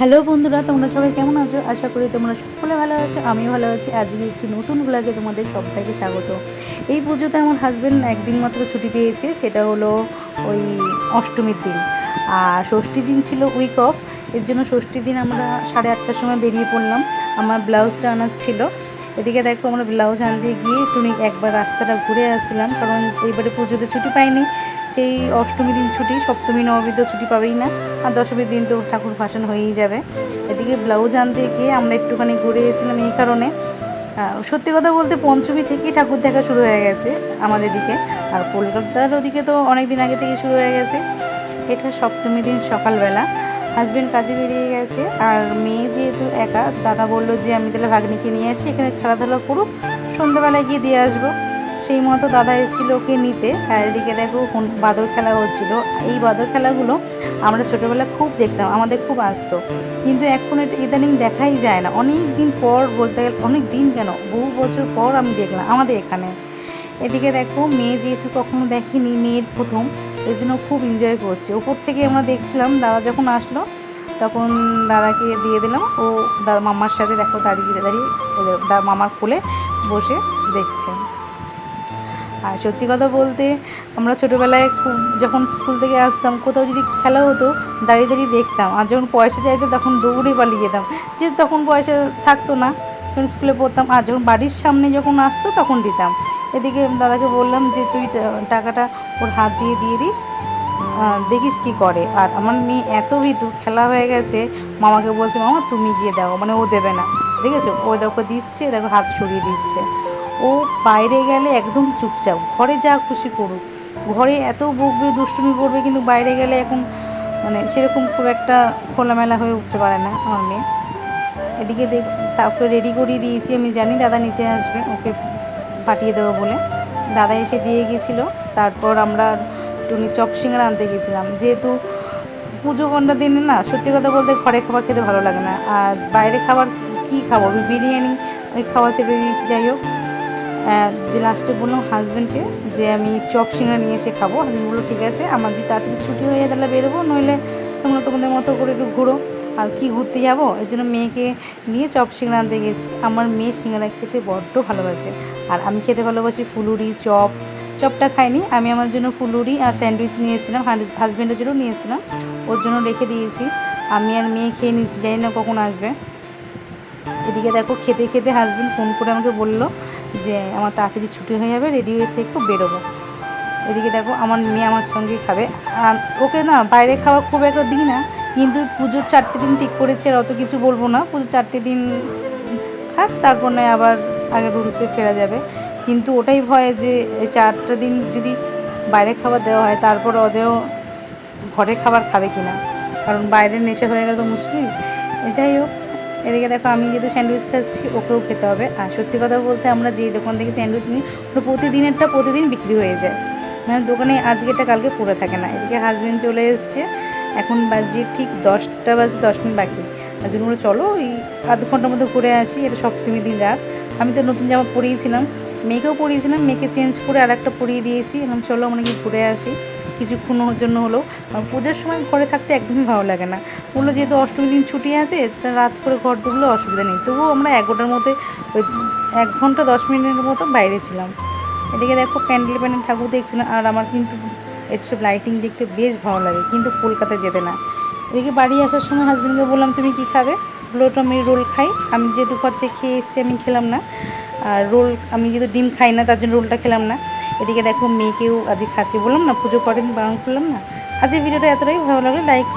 Hello বন্ধুরা, তোমরা সবাই কেমন আছো? আশা করি তোমরা সকলে ভালো আছো। আমি ভালো আছি। আজকে একটি নতুন ব্লগে তোমাদের সবাইকে স্বাগত। এই পুজোতে আমার হাজব্যান্ড একদিন মাত্র ছুটি পেয়েছে, সেটা হলো ওই অষ্টমীর দিন। আর ষষ্ঠী দিন ছিল উইক অফ, এর জন্য ষষ্ঠীর দিন আমরা 8:30টার সময় বেরিয়ে পড়লাম। আমার ব্লাউজটা আনার ছিল। এদিকে দেখো, আমরা ব্লাউজ আনতে গিয়ে টুনি একবার রাস্তাটা ঘুরে আসছিলাম, কারণ এইবারে পুজোতে ছুটি পাইনি। সেই অষ্টমী দিন ছুটি, সপ্তমী নবমী তো ছুটি পাবেই না, আর দশমীর দিন তো ঠাকুর ভাসান হয়েই যাবে। এদিকে ব্লাউজ আনতে গিয়ে আমরা একটুখানি ঘুরে এসেছিলাম এই কারণে। সত্যি কথা বলতে পঞ্চমী থেকেই ঠাকুর দেখা শুরু হয়ে গেছে আমাদের দিকে, আর কলকাতার ওদিকে তো অনেক দিন আগে থেকে শুরু হয়ে গেছে। এটা সপ্তমী দিন সকালবেলা হাজব্যান্ড কাজে বেরিয়ে গেছে, আর মেয়ে যেহেতু একা, দাদা বললো যে আমি তাহলে ভাগ্নিকে নিয়ে আসি, এখানে খেলাধুলা করুক, সন্ধ্যাবেলায় গিয়ে দিয়ে আসবো। সেই মতো দাদা এসেছিলো ওকে নিতে। আর এদিকে দেখো বাদর খেলা হচ্ছিলো। এই বাদর খেলাগুলো আমরা ছোটোবেলায় খুব দেখতাম, আমাদের খুব আসতো, কিন্তু এখন এটা ইদানিং দেখাই যায় না। অনেক দিন পর, বলতে গেলে অনেক দিন কেন, বহু বছর পর আমি দেখলাম আমাদের এখানে। এদিকে দেখো, মেয়ে যেহেতু কখনো দেখিনি, মেয়ের প্রথম, এর জন্য খুব এনজয় করছে। ওপর থেকে আমরা দেখছিলাম, দাদা যখন আসলো তখন দাদাকে দিয়ে দিলাম। ও দাদা মামার সাথে দেখো দাঁড়িয়ে দাঁড়িয়ে মামার কোলে বসে দেখছে। আর সত্যি কথা বলতে, আমরা ছোটোবেলায় খুব, যখন স্কুল থেকে আসতাম, কোথাও যদি খেলা হতো দাঁড়িয়ে দাঁড়িয়ে দেখতাম, আর যখন পয়সা চাইতো তখন দৌড়ে পালিয়ে যেতাম, যেহেতু তখন পয়সা থাকতো না, যখন স্কুলে পড়তাম। আর যখন বাড়ির সামনে যখন আসতো তখন দিতাম। এদিকে দাদাকে বললাম যে তুই টাকাটা ওর হাত দিয়ে দিয়ে দিস, দেখিস কি করে। আর আমার মেয়ে এত ভীতু, খেলা হয়ে গেছে, মামাকে বলছে মামা তুমি গিয়ে দাও, মানে ও দেবে না। দেখেছো, ও দেখো দিচ্ছে, দেখো হাত সরিয়ে দিচ্ছে। ও বাইরে গেলে একদম চুপচাপ, ঘরে যা খুশি করুক, ঘরে এত বকবে, দুষ্টুমি করবে, কিন্তু বাইরে গেলে এখন মানে সেরকম খুব একটা খোলামেলা হয়ে উঠতে পারে না আমার মেয়ে। এদিকে তাকে রেডি করিয়ে দিয়েছি, আমি জানি দাদা নিতে আসবে, ওকে পাঠিয়ে দেবো বলে। দাদা এসে দিয়ে গেছিলো। তারপর আমরা টুনি চপ সিঙ্গারা আনতে গেছিলাম, যেহেতু পুজো কন্ডার দিনে না, সত্যি কথা বলতে ঘরে খাবার খেতে ভালো লাগে না, আর বাইরে খাবার কী খাবো, বিরিয়ানি ওই খাওয়া ছেড়ে দিয়েছি। যাই হোক, লাস্টে বললাম হাজব্যান্ডকে যে আমি চপ সিঙ্গারা নিয়ে এসে খাবো। হাজব্যান্ড বললো ঠিক আছে, আমার যদি তাড়াতাড়ি ছুটি হয়ে যায় তাহলে বেরোবো, নইলে তোমরা তোমাদের মতো করে একটু ঘুরো। আর কি ঘুরতে যাবো, এর জন্য মেয়েকে নিয়ে চপ সিঙ্গারা আনতে গেছি। আমার মেয়ে সিঙ্গারা খেতে বড্ড ভালোবাসে, আর আমি খেতে ভালোবাসি ফুলুরি চপ। চপটা খাইনি আমি, আমার জন্য ফুলুরি আর স্যান্ডউইচ নিয়েছিলাম, হাজব্যান্ডের জন্য নিয়েছিলাম, ওর জন্য রেখে দিয়েছি। আমি আর মেয়ে খেয়ে নিচ্ছি, জানি না কখন আসবে। এদিকে দেখো, খেতে খেতে হাজব্যান্ড ফোন করে আমাকে বললো যে আমার তাড়াতাড়ি ছুটি হয়ে যাবে, রেডি হয়ে থেকে বেরোবো। এদিকে দেখো, আমার মেয়ে আমার সঙ্গে খাবে। ওকে না বাইরে খাওয়া খুব একটা দিই না, কিন্তু পুজোর 4টে দিন ঠিক করেছে, আর অত কিছু বলবো না। পুজোর 4টে দিন খাক, তারপর নয় আবার আগের রুলসে ফেরা যাবে। কিন্তু ওটাই ভয় যে এই 4টা দিন যদি বাইরে খাবার দেওয়া হয়, তারপর ওদেরও ঘরে খাবার খাবে কি না, কারণ বাইরের নেশা হয়ে গেলে তো মুশকিল। যাই হোক, এদিকে দেখো, আমি যেহেতু স্যান্ডউইচ খাচ্ছি, ওকেও খেতে হবে। আর সত্যি কথা বলতে, আমরা যেই দোকান থেকে স্যান্ডউইচ নিই, ওটা প্রতিদিনেরটা প্রতিদিন বিক্রি হয়ে যায়, মানে দোকানে আজকেরটা কালকে পড়ে থাকে না। এদিকে হাজব্যান্ড চলে এসছে, এখন বাজে ঠিক 10টা বাজে 10 মিনিট বাকি। হাজব্যান্ড বলে চলো ওই আধ ঘন্টার মধ্যে ঘুরে আসি, এটা সপ্তমী দিন রাত। আমি তো নতুন জামা পরিয়েছিলাম, মেয়েকেও পরিয়েছিলাম, মেয়েকে চেঞ্জ করে আর একটা পরিয়ে দিয়েছি, এবং চলো আমরা কি ঘুরে আসি কিছুক্ষণের জন্য হলেও। পুজোর সময় ঘরে থাকতে একদমই ভালো লাগে না। বললো যেহেতু অষ্টমী দিন ছুটি আছে, তা রাত করে ঘর ঢুকলে অসুবিধা নেই। তবুও আমরা 11টার মধ্যে ওই 1 ঘন্টা 10 মিনিটের মতো বাইরে ছিলাম। এদিকে দেখো, প্যান্ডেল ঠাকুর দেখছিলাম, আর আমার কিন্তু এসব লাইটিং দেখতে বেশ ভালো লাগে, কিন্তু কলকাতায় যেতে না। এদিকে বাড়ি আসার সময় হাজব্যান্ডকে বললাম তুমি কি খাবে, বললো তো আমি রোল খাই। আমি যেহেতু ঘর থেকে খেয়ে এসেছি, আমি খেলাম না। আর রোল, আমি যেহেতু ডিম খাই না, তার জন্য রোলটা খেলাম না। এদিকে দেখো, মেয়েকেও আজকে খাচ্ছি, বললাম না পুজো করেন বারণ করলাম না। আজকে ভিডিওটা এতটাই ভালো লাগলে লাইক